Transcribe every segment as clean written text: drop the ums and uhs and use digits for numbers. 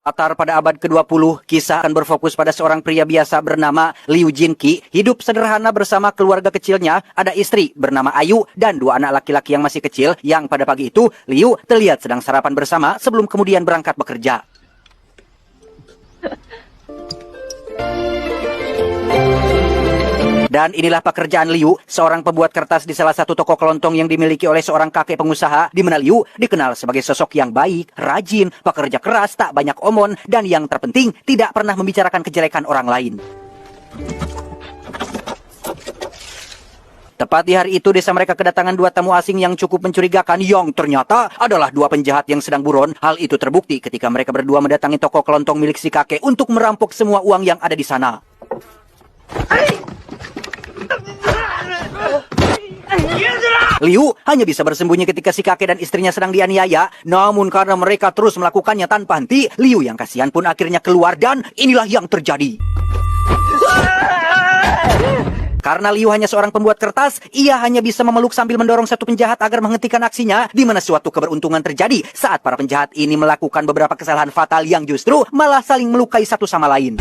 Latar pada abad ke-20, kisah akan berfokus pada seorang pria biasa bernama Liu Jinqi. Hidup sederhana bersama keluarga kecilnya, ada istri bernama Ayu dan dua anak laki-laki yang masih kecil, yang pada pagi itu, Liu terlihat sedang sarapan bersama sebelum kemudian berangkat bekerja. Dan inilah pekerjaan Liu, seorang pembuat kertas di salah satu toko kelontong yang dimiliki oleh seorang kakek pengusaha, di mana Liu dikenal sebagai sosok yang baik, rajin, pekerja keras, tak banyak omon, dan yang terpenting, tidak pernah membicarakan kejelekan orang lain. Tepat di hari itu, desa mereka kedatangan dua tamu asing yang cukup mencurigakan, yang ternyata adalah dua penjahat yang sedang buron. Hal itu terbukti ketika mereka berdua mendatangi toko kelontong milik si kakek untuk merampok semua uang yang ada di sana. Liu hanya bisa bersembunyi ketika si kakek dan istrinya sedang dianiaya. Namun karena mereka terus melakukannya tanpa henti, Liu yang kasihan pun akhirnya keluar dan inilah yang terjadi. Karena Liu hanya seorang pembuat kertas, ia hanya bisa memeluk sambil mendorong satu penjahat agar menghentikan aksinya, di mana suatu keberuntungan terjadi saat para penjahat ini melakukan beberapa kesalahan fatal yang justru malah saling melukai satu sama lain.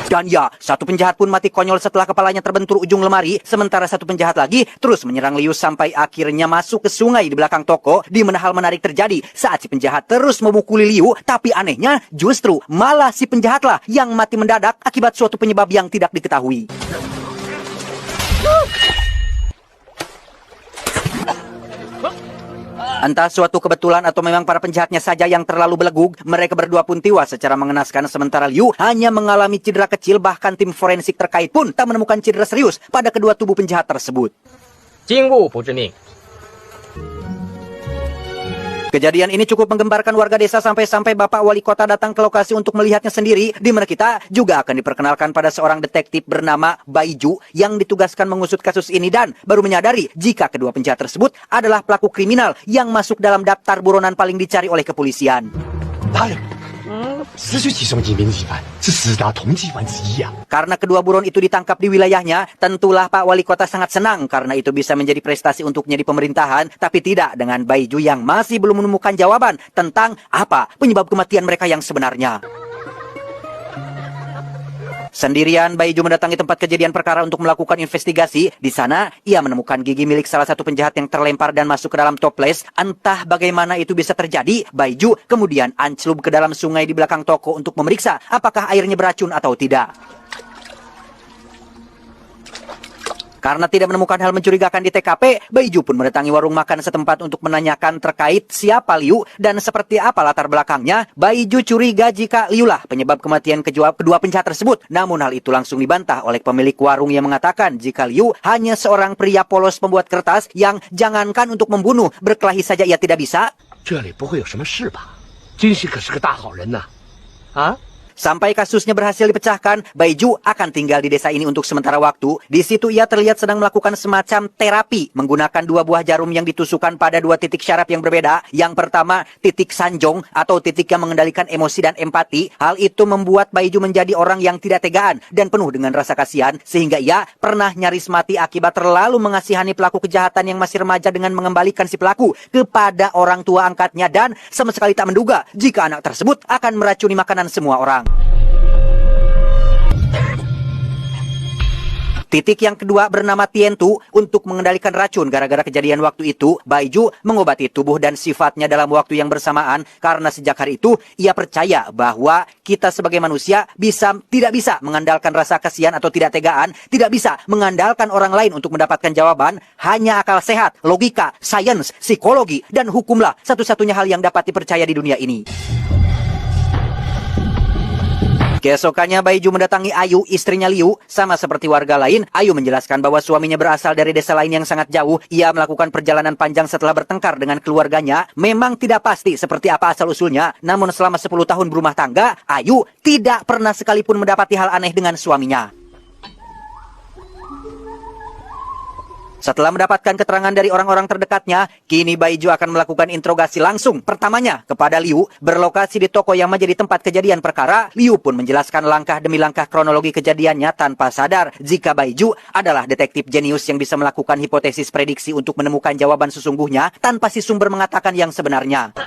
Dan ya, satu penjahat pun mati konyol setelah kepalanya terbentur ujung lemari, sementara satu penjahat lagi terus menyerang Liu sampai akhirnya masuk ke sungai di belakang toko, di mana hal menarik terjadi saat si penjahat terus memukuli Liu, tapi anehnya justru malah si penjahatlah yang mati mendadak akibat suatu penyebab yang tidak diketahui. Entah suatu kebetulan atau memang para penjahatnya saja yang terlalu belegug, mereka berdua pun tewas secara mengenaskan, sementara Liu hanya mengalami cedera kecil, bahkan tim forensik terkait pun tak menemukan cedera serius pada kedua tubuh penjahat tersebut. Kejadian ini cukup menggemparkan warga desa sampai-sampai Bapak Wali Kota datang ke lokasi untuk melihatnya sendiri, di mana kita juga akan diperkenalkan pada seorang detektif bernama Baiju yang ditugaskan mengusut kasus ini dan baru menyadari jika kedua penjahat tersebut adalah pelaku kriminal yang masuk dalam daftar buronan paling dicari oleh kepolisian. Karena kedua buron itu ditangkap di wilayahnya, tentulah Pak Wali Kota sangat senang karena itu bisa menjadi prestasi untuknya di pemerintahan, tapi tidak dengan Baiju yang masih belum menemukan jawaban tentang apa penyebab kematian mereka yang sebenarnya. Sendirian, Baiju mendatangi tempat kejadian perkara untuk melakukan investigasi. Di sana, ia menemukan gigi milik salah satu penjahat yang terlempar dan masuk ke dalam toples. Entah bagaimana itu bisa terjadi, Baiju kemudian ancelup ke dalam sungai di belakang toko untuk memeriksa apakah airnya beracun atau tidak. Karena tidak menemukan hal mencurigakan di TKP, Baiju pun mendatangi warung makan setempat untuk menanyakan terkait siapa Liu dan seperti apa latar belakangnya. Baiju curiga jika Liulah penyebab kematian kedua penjahat tersebut. Namun hal itu langsung dibantah oleh pemilik warung yang mengatakan jika Liu hanya seorang pria polos pembuat kertas yang jangankan untuk membunuh, berkelahi saja ia tidak bisa. Sampai kasusnya berhasil dipecahkan, Baiju akan tinggal di desa ini untuk sementara waktu. Di situ ia terlihat sedang melakukan semacam terapi menggunakan dua buah jarum yang ditusukkan pada dua titik syaraf yang berbeda. Yang pertama, titik sanjong atau titik yang mengendalikan emosi dan empati. Hal itu membuat Baiju menjadi orang yang tidak tegaan dan penuh dengan rasa kasihan, sehingga ia pernah nyaris mati akibat terlalu mengasihani pelaku kejahatan yang masih remaja dengan mengembalikan si pelaku kepada orang tua angkatnya dan sama sekali tak menduga jika anak tersebut akan meracuni makanan semua orang. Titik yang kedua bernama Tientu untuk mengendalikan racun. Gara-gara kejadian waktu itu, Baiju mengobati tubuh dan sifatnya dalam waktu yang bersamaan karena sejak hari itu ia percaya bahwa kita sebagai manusia tidak bisa mengandalkan rasa kasihan atau tidak tegaan, tidak bisa mengandalkan orang lain untuk mendapatkan jawaban. Hanya akal sehat, logika, sains, psikologi, dan hukumlah satu-satunya hal yang dapat dipercaya di dunia ini. Keesokannya Baiju mendatangi Ayu, istrinya Liu. Sama seperti warga lain, Ayu menjelaskan bahwa suaminya berasal dari desa lain yang sangat jauh. Ia melakukan perjalanan panjang setelah bertengkar dengan keluarganya. Memang tidak pasti seperti apa asal-usulnya, namun selama 10 tahun berumah tangga, Ayu tidak pernah sekalipun mendapati hal aneh dengan suaminya. Setelah mendapatkan keterangan dari orang-orang terdekatnya, kini Baiju akan melakukan interogasi langsung pertamanya kepada Liu. Berlokasi di toko yang menjadi tempat kejadian perkara, Liu pun menjelaskan langkah demi langkah kronologi kejadiannya tanpa sadar jika Baiju adalah detektif jenius yang bisa melakukan hipotesis prediksi untuk menemukan jawaban sesungguhnya tanpa si sumber mengatakan yang sebenarnya.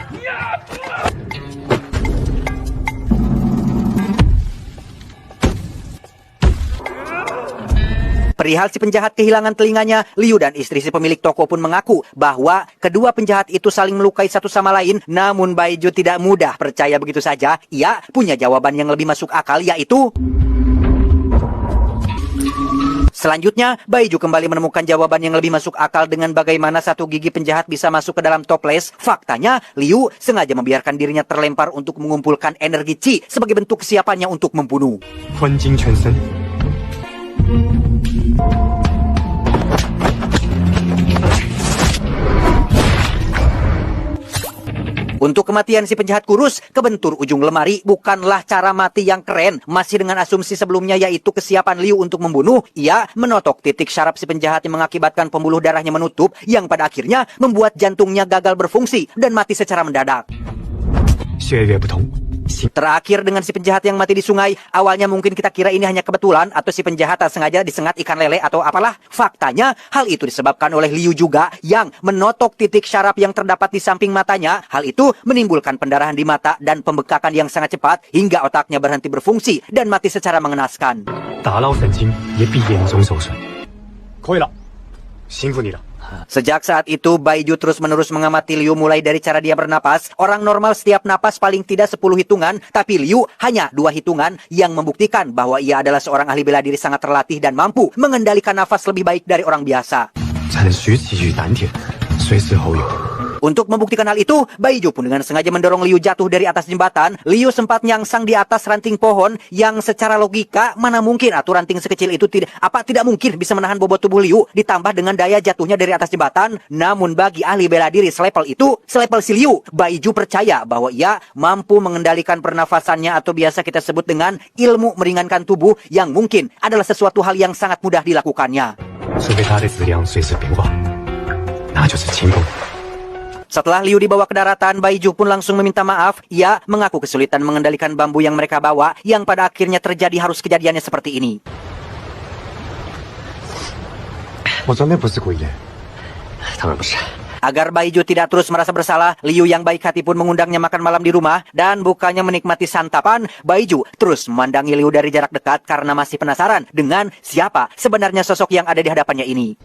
Perihal si penjahat kehilangan telinganya, Liu dan istri si pemilik toko pun mengaku bahwa kedua penjahat itu saling melukai satu sama lain. Namun Baiju tidak mudah percaya begitu saja. Ia punya jawaban yang lebih masuk akal, yaitu... Selanjutnya, Baiju kembali menemukan jawaban yang lebih masuk akal dengan bagaimana satu gigi penjahat bisa masuk ke dalam toples. Faktanya, Liu sengaja membiarkan dirinya terlempar untuk mengumpulkan energi Qi sebagai bentuk kesiapannya untuk membunuh. Untuk kematian si penjahat kurus, kebentur ujung lemari bukanlah cara mati yang keren. Masih dengan asumsi sebelumnya yaitu kesiapan Liu untuk membunuh, ia menotok titik syaraf si penjahat yang mengakibatkan pembuluh darahnya menutup, yang pada akhirnya membuat jantungnya gagal berfungsi dan mati secara mendadak. Terakhir dengan si penjahat yang mati di sungai, awalnya mungkin kita kira ini hanya kebetulan atau si penjahat tak sengaja disengat ikan lele atau apalah. Faktanya, hal itu disebabkan oleh Liu juga yang menotok titik syaraf yang terdapat di samping matanya. Hal itu menimbulkan pendarahan di mata dan pembekakan yang sangat cepat hingga otaknya berhenti berfungsi dan mati secara mengenaskan. Sejak saat itu, Baiju terus-menerus mengamati Liu mulai dari cara dia bernapas. Orang normal setiap napas paling tidak 10 hitungan, tapi Liu hanya 2 hitungan yang membuktikan bahwa ia adalah seorang ahli bela diri sangat terlatih dan mampu mengendalikan nafas lebih baik dari orang biasa. Untuk membuktikan hal itu, Baiju pun dengan sengaja mendorong Liu jatuh dari atas jembatan. Liu sempat nyangsang di atas ranting pohon yang secara logika mana mungkin atau ranting sekecil itu tidak mungkin bisa menahan bobot tubuh Liu ditambah dengan daya jatuhnya dari atas jembatan. Namun bagi ahli bela diri selevel si Liu, Baiju percaya bahwa ia mampu mengendalikan pernafasannya atau biasa kita sebut dengan ilmu meringankan tubuh yang mungkin adalah sesuatu hal yang sangat mudah dilakukannya. Setelah Liu dibawa ke daratan, Baiju pun langsung meminta maaf. Ia mengaku kesulitan mengendalikan bambu yang mereka bawa, yang pada akhirnya terjadi harus kejadiannya seperti ini. Agar Baiju tidak terus merasa bersalah, Liu yang baik hati pun mengundangnya makan malam di rumah. Dan bukannya menikmati santapan, Baiju terus memandangi Liu dari jarak dekat karena masih penasaran dengan siapa sebenarnya sosok yang ada di hadapannya ini.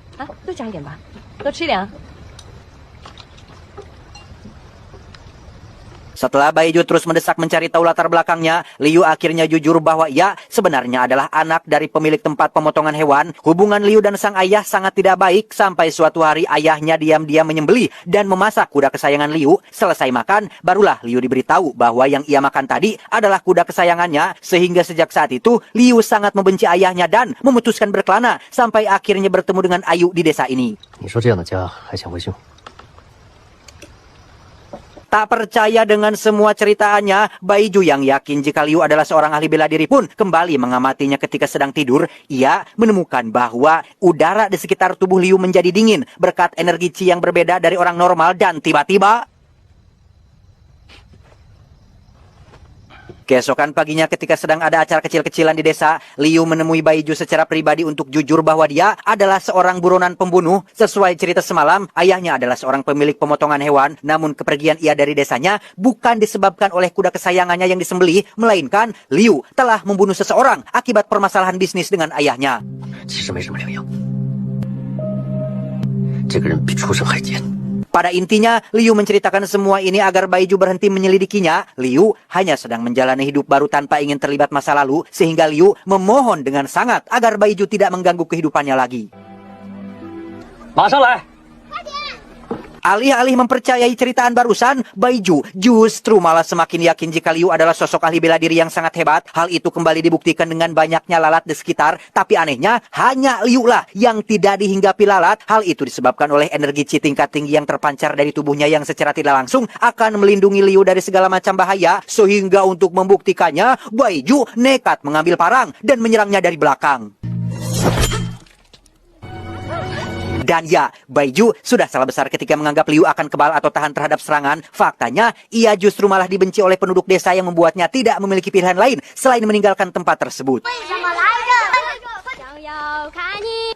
Setelah Baiju terus mendesak mencari tahu latar belakangnya, Liu akhirnya jujur bahwa ia sebenarnya adalah anak dari pemilik tempat pemotongan hewan. Hubungan Liu dan sang ayah sangat tidak baik sampai suatu hari ayahnya diam-diam menyembelih dan memasak kuda kesayangan Liu. Selesai makan, barulah Liu diberitahu bahwa yang ia makan tadi adalah kuda kesayangannya. Sehingga sejak saat itu, Liu sangat membenci ayahnya dan memutuskan berkelana sampai akhirnya bertemu dengan Ayu di desa ini. Tak percaya dengan semua ceritaannya, Baiju yang yakin jika Liu adalah seorang ahli bela diri pun kembali mengamatinya ketika sedang tidur. Ia menemukan bahwa udara di sekitar tubuh Liu menjadi dingin berkat energi Qi yang berbeda dari orang normal dan tiba-tiba... Keesokan paginya ketika sedang ada acara kecil-kecilan di desa, Liu menemui Baiju secara pribadi untuk jujur bahwa dia adalah seorang buronan pembunuh. Sesuai cerita semalam, ayahnya adalah seorang pemilik pemotongan hewan, namun kepergian ia dari desanya bukan disebabkan oleh kuda kesayangannya yang disembelih, melainkan Liu telah membunuh seseorang akibat permasalahan bisnis dengan ayahnya. Pada intinya, Liu menceritakan semua ini agar Baiju berhenti menyelidikinya. Liu hanya sedang menjalani hidup baru tanpa ingin terlibat masa lalu, sehingga Liu memohon dengan sangat agar Baiju tidak mengganggu kehidupannya lagi. Alih-alih mempercayai ceritaan barusan, Baiju justru malah semakin yakin jika Liu adalah sosok ahli bela diri yang sangat hebat. Hal itu kembali dibuktikan dengan banyaknya lalat di sekitar. Tapi anehnya, hanya Liu lah yang tidak dihinggapi lalat. Hal itu disebabkan oleh energi Qi tingkat tinggi yang terpancar dari tubuhnya yang secara tidak langsung akan melindungi Liu dari segala macam bahaya. Sehingga untuk membuktikannya, Baiju nekat mengambil parang dan menyerangnya dari belakang. Dan ya, Baiju sudah salah besar ketika menganggap Liu akan kebal atau tahan terhadap serangan. Faktanya, ia justru malah dibenci oleh penduduk desa yang membuatnya tidak memiliki pilihan lain selain meninggalkan tempat tersebut.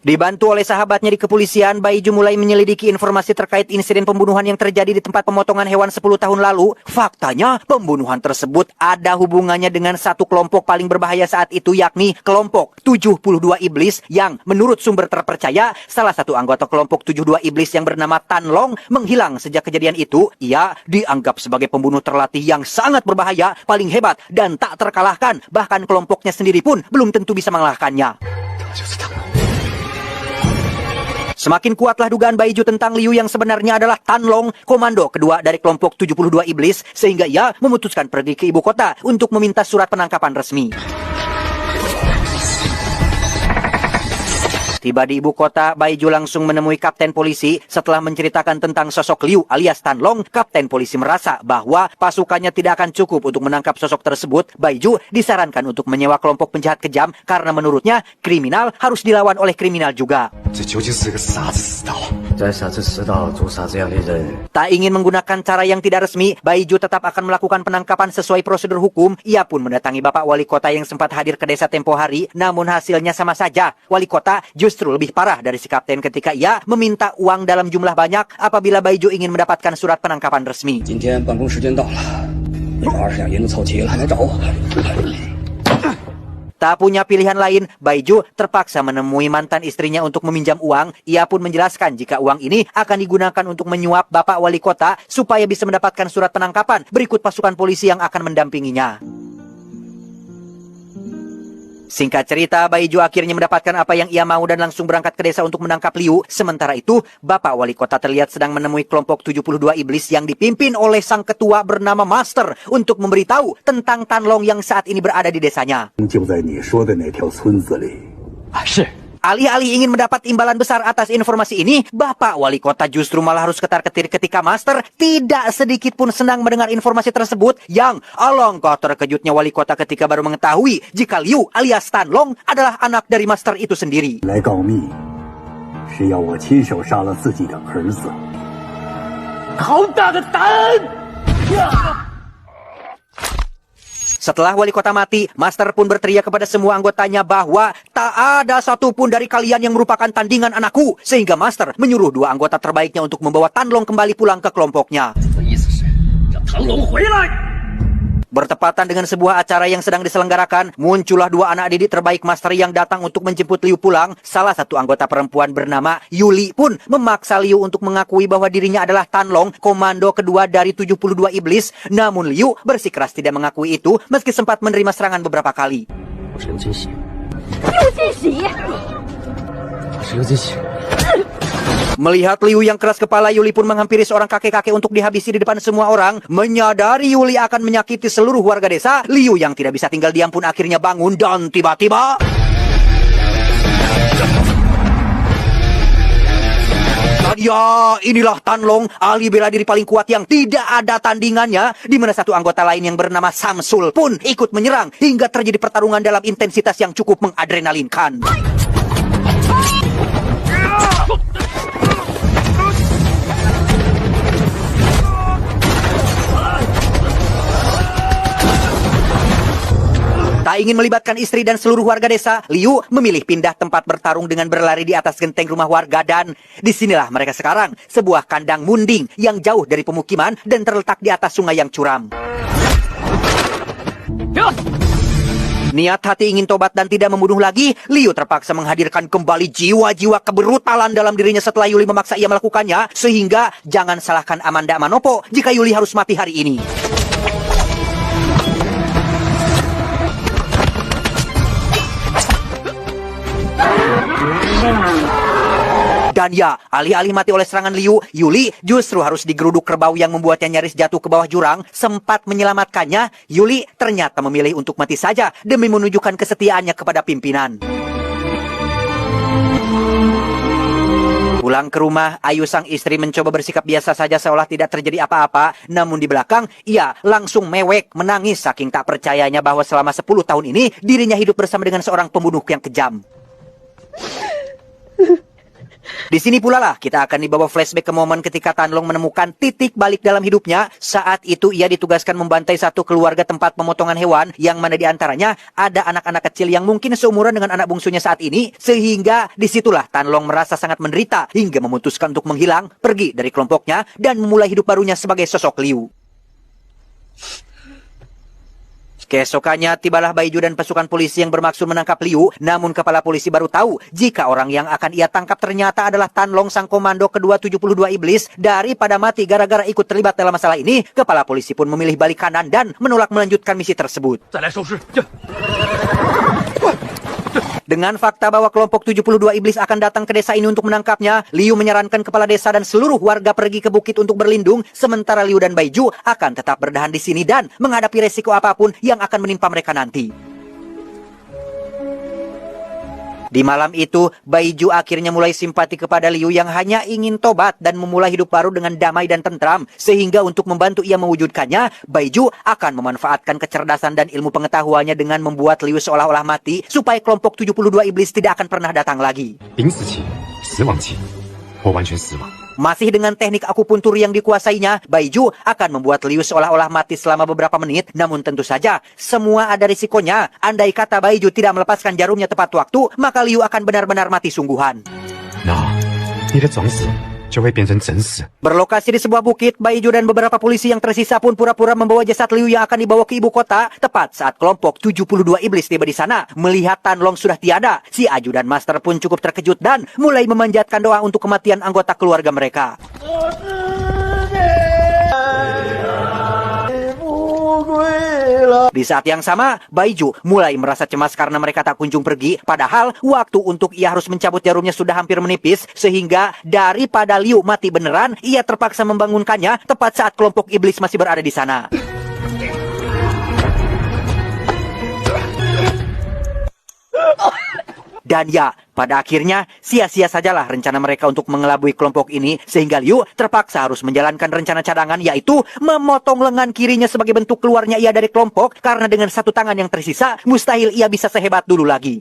Dibantu oleh sahabatnya di kepolisian, Baiju mulai menyelidiki informasi terkait insiden pembunuhan yang terjadi di tempat pemotongan hewan 10 tahun lalu. Faktanya, pembunuhan tersebut ada hubungannya dengan satu kelompok paling berbahaya saat itu, yakni kelompok 72 Iblis yang menurut sumber terpercaya, salah satu anggota kelompok 72 Iblis yang bernama Tan Long menghilang sejak kejadian itu. Ia dianggap sebagai pembunuh terlatih yang sangat berbahaya, paling hebat, dan tak terkalahkan. Bahkan kelompoknya sendiri pun belum tentu bisa mengalahkannya. Semakin kuatlah dugaan Baiju tentang Liu yang sebenarnya adalah Tan Long, komando kedua dari kelompok 72 Iblis, sehingga ia memutuskan pergi ke ibu kota untuk meminta surat penangkapan resmi. Tiba di ibu kota, Baiju langsung menemui kapten polisi. Setelah menceritakan tentang sosok Liu alias Tan Long, kapten polisi merasa bahwa pasukannya tidak akan cukup untuk menangkap sosok tersebut. Baiju disarankan untuk menyewa kelompok penjahat kejam karena menurutnya kriminal harus dilawan oleh kriminal juga. Tak ingin menggunakan cara yang tidak resmi, Baiju tetap akan melakukan penangkapan sesuai prosedur hukum. Ia pun mendatangi Bapak Wali Kota yang sempat hadir ke desa tempo hari, namun hasilnya sama saja. Wali Kota justru lebih parah dari si kapten ketika ia meminta uang dalam jumlah banyak apabila Baiju ingin mendapatkan surat penangkapan resmi. Tak punya pilihan lain, Baiju terpaksa menemui mantan istrinya untuk meminjam uang. Ia pun menjelaskan jika uang ini akan digunakan untuk menyuap Bapak Wali Kota supaya bisa mendapatkan surat penangkapan berikut pasukan polisi yang akan mendampinginya. Singkat cerita, Baiju akhirnya mendapatkan apa yang ia mau dan langsung berangkat ke desa untuk menangkap Liu. Sementara itu, Bapak Wali Kota terlihat sedang menemui kelompok 72 Iblis yang dipimpin oleh sang ketua bernama Master untuk memberitahu tentang Tan Long yang saat ini berada di desanya. Alih-alih ingin mendapat imbalan besar atas informasi ini, Bapak Wali Kota justru malah harus ketar-ketir ketika Master tidak sedikit pun senang mendengar informasi tersebut. Yang alangkah terkejutnya Wali Kota ketika baru mengetahui jika Liu alias Tan Long adalah anak dari Master itu sendiri. Setelah Wali Kota mati, Master pun berteriak kepada semua anggotanya bahwa tak ada satupun dari kalian yang merupakan tandingan anakku. Sehingga Master menyuruh dua anggota terbaiknya untuk membawa Tan Long kembali pulang ke kelompoknya. Bertepatan dengan sebuah acara yang sedang diselenggarakan, muncullah dua anak didik terbaik Master yang datang untuk menjemput Liu pulang. Salah satu anggota perempuan bernama Yuli pun memaksa Liu untuk mengakui bahwa dirinya adalah Tan Long, komando kedua dari 72 Iblis. Namun Liu bersikeras tidak mengakui itu meski sempat menerima serangan beberapa kali. Melihat Liu yang keras kepala, Yuli pun menghampiri seorang kakek-kakek untuk dihabisi di depan semua orang. Menyadari Yuli akan menyakiti seluruh warga desa, Liu yang tidak bisa tinggal diam pun akhirnya bangun dan tiba-tiba... Ya, inilah Tan Long, ahli bela diri paling kuat yang tidak ada tandingannya, di mana satu anggota lain yang bernama Samsul pun ikut menyerang hingga terjadi pertarungan dalam intensitas yang cukup mengadrenalinkan. Tak ingin melibatkan istri dan seluruh warga desa, Liu memilih pindah tempat bertarung dengan berlari di atas genteng rumah warga dan disinilah mereka sekarang, sebuah kandang munding yang jauh dari pemukiman dan terletak di atas sungai yang curam. Niat hati ingin tobat dan tidak membunuh lagi, Liu terpaksa menghadirkan kembali jiwa-jiwa kebrutalan dalam dirinya setelah Yuli memaksa ia melakukannya, sehingga jangan salahkan Amanda Manopo jika Yuli harus mati hari ini. Dan ya, alih-alih mati oleh serangan Liu, Yuli justru harus digeruduk kerbau yang membuatnya nyaris jatuh ke bawah jurang. Sempat menyelamatkannya, Yuli ternyata memilih untuk mati saja demi menunjukkan kesetiaannya kepada pimpinan. Pulang ke rumah, Ayu sang istri mencoba bersikap biasa saja seolah tidak terjadi apa-apa. Namun di belakang, ia langsung mewek menangis saking tak percayanya bahwa selama 10 tahun ini dirinya hidup bersama dengan seorang pembunuh yang kejam. Di sini pula lah kita akan dibawa flashback ke momen ketika Tan Long menemukan titik balik dalam hidupnya. Saat itu ia ditugaskan membantai satu keluarga tempat pemotongan hewan, yang mana diantaranya ada anak-anak kecil yang mungkin seumuran dengan anak bungsunya saat ini. Sehingga disitulah Tan Long merasa sangat menderita hingga memutuskan untuk menghilang, pergi dari kelompoknya dan memulai hidup barunya sebagai sosok Liu. Keesokannya tibalah Baiju dan pasukan polisi yang bermaksud menangkap Liu, namun kepala polisi baru tahu jika orang yang akan ia tangkap ternyata adalah Tan Long, sang komando kedua 72 iblis. Daripada mati gara-gara ikut terlibat dalam masalah ini, kepala polisi pun memilih balik kanan dan menolak melanjutkan misi tersebut. Dengan fakta bahwa kelompok 72 iblis akan datang ke desa ini untuk menangkapnya, Liu menyarankan kepala desa dan seluruh warga pergi ke bukit untuk berlindung, sementara Liu dan Baiju akan tetap bertahan di sini dan menghadapi resiko apapun yang akan menimpa mereka nanti. Di malam itu, Baiju akhirnya mulai simpati kepada Liu yang hanya ingin tobat dan memulai hidup baru dengan damai dan tentram. Sehingga untuk membantu ia mewujudkannya, Baiju akan memanfaatkan kecerdasan dan ilmu pengetahuannya dengan membuat Liu seolah-olah mati, supaya kelompok 72 iblis tidak akan pernah datang lagi. Masih dengan teknik akupuntur yang dikuasainya, Baiju akan membuat Liu seolah-olah mati selama beberapa menit. Namun tentu saja, semua ada risikonya. Andai kata Baiju tidak melepaskan jarumnya tepat waktu, maka Liu akan benar-benar mati sungguhan. Berlokasi di sebuah bukit, Baiju dan beberapa polisi yang tersisa pun pura-pura membawa jasad Liu yang akan dibawa ke ibu kota. Tepat saat kelompok 72 iblis tiba di sana, melihat Tan Long sudah tiada, si Aju dan Master pun cukup terkejut dan mulai memanjatkan doa untuk kematian anggota keluarga mereka. Di saat yang sama, Baiju mulai merasa cemas karena mereka tak kunjung pergi. Padahal waktu untuk ia harus mencabut jarumnya sudah hampir menipis. Sehingga daripada Liu mati beneran, ia terpaksa membangunkannya tepat saat kelompok iblis masih berada di sana. Dan ya, pada akhirnya sia-sia sajalah rencana mereka untuk mengelabui kelompok ini, sehingga Liu terpaksa harus menjalankan rencana cadangan, yaitu memotong lengan kirinya sebagai bentuk keluarnya ia dari kelompok, karena dengan satu tangan yang tersisa, mustahil ia bisa sehebat dulu lagi.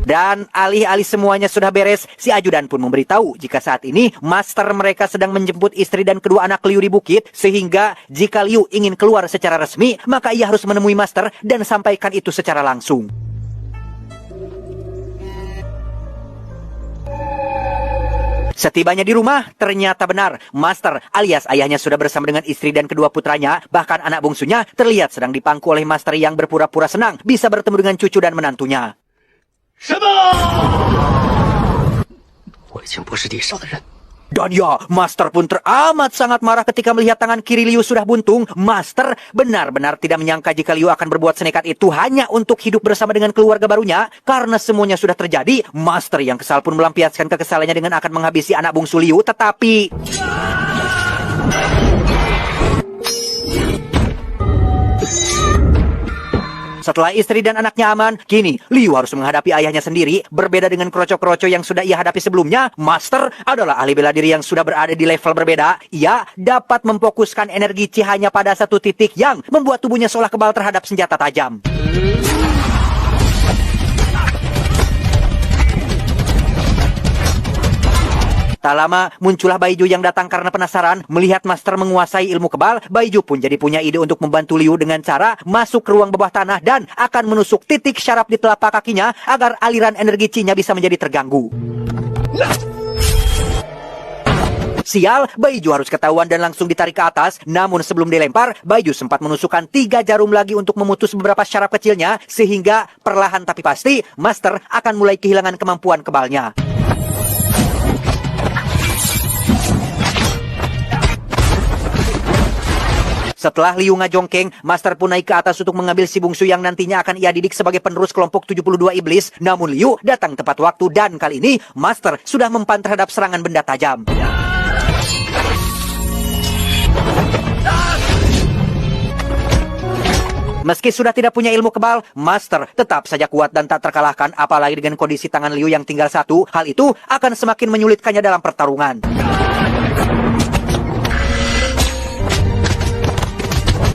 Dan alih-alih semuanya sudah beres, si ajudan pun memberitahu jika saat ini master mereka sedang menjemput istri dan kedua anak Liu di bukit, sehingga jika Liu ingin keluar secara resmi, maka ia harus menemui master dan sampaikan itu secara langsung. Setibanya di rumah, ternyata benar, Master alias ayahnya sudah bersama dengan istri dan kedua putranya. Bahkan anak bungsunya terlihat sedang dipangku oleh Master yang berpura-pura senang bisa bertemu dengan cucu dan menantunya. Dan ya, Master pun teramat sangat marah ketika melihat tangan kiri Liu sudah buntung. Master benar-benar tidak menyangka jika Liu akan berbuat senekat itu hanya untuk hidup bersama dengan keluarga barunya. Karena semuanya sudah terjadi, Master yang kesal pun melampiaskan kekesalannya dengan akan menghabisi anak bungsu Liu. Tetapi setelah istri dan anaknya aman, kini Liu harus menghadapi ayahnya sendiri. Berbeda dengan kroco-kroco yang sudah ia hadapi sebelumnya, Master adalah ahli bela diri yang sudah berada di level berbeda. Ia dapat memfokuskan energi Chi hanya pada satu titik yang membuat tubuhnya seolah kebal terhadap senjata tajam. Tak lama, muncullah Baiju yang datang karena penasaran. Melihat Master menguasai ilmu kebal, Baiju pun jadi punya ide untuk membantu Liu dengan cara masuk ke ruang bawah tanah dan akan menusuk titik syaraf di telapak kakinya agar aliran energi Chi-nya bisa menjadi terganggu. Sial, Baiju harus ketahuan dan langsung ditarik ke atas. Namun sebelum dilempar, Baiju sempat menusukkan 3 jarum lagi untuk memutus beberapa syaraf kecilnya, sehingga perlahan tapi pasti, Master akan mulai kehilangan kemampuan kebalnya. Setelah Liu ngajongkeng, Master pun naik ke atas untuk mengambil si bungsu yang nantinya akan ia didik sebagai penerus kelompok 72 iblis. Namun Liu datang tepat waktu dan kali ini Master sudah mempan terhadap serangan benda tajam. Meski sudah tidak punya ilmu kebal, Master tetap saja kuat dan tak terkalahkan, apalagi dengan kondisi tangan Liu yang tinggal satu. Hal itu akan semakin menyulitkannya dalam pertarungan.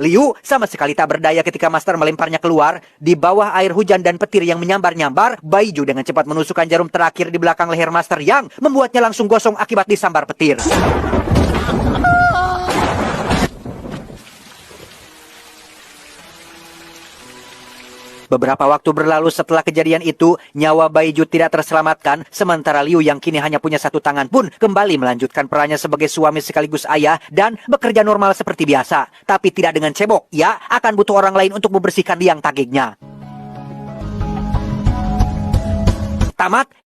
Liu sama sekali tak berdaya ketika Master melemparnya keluar. Di bawah air hujan dan petir yang menyambar-nyambar, Baiju dengan cepat menusukkan jarum terakhir di belakang leher Master yang membuatnya langsung gosong akibat disambar petir. Beberapa waktu berlalu setelah kejadian itu, nyawa Baiju tidak terselamatkan, sementara Liu yang kini hanya punya satu tangan pun kembali melanjutkan perannya sebagai suami sekaligus ayah dan bekerja normal seperti biasa. Tapi tidak dengan cebok, ia akan butuh orang lain untuk membersihkan liang tagingnya. Tamat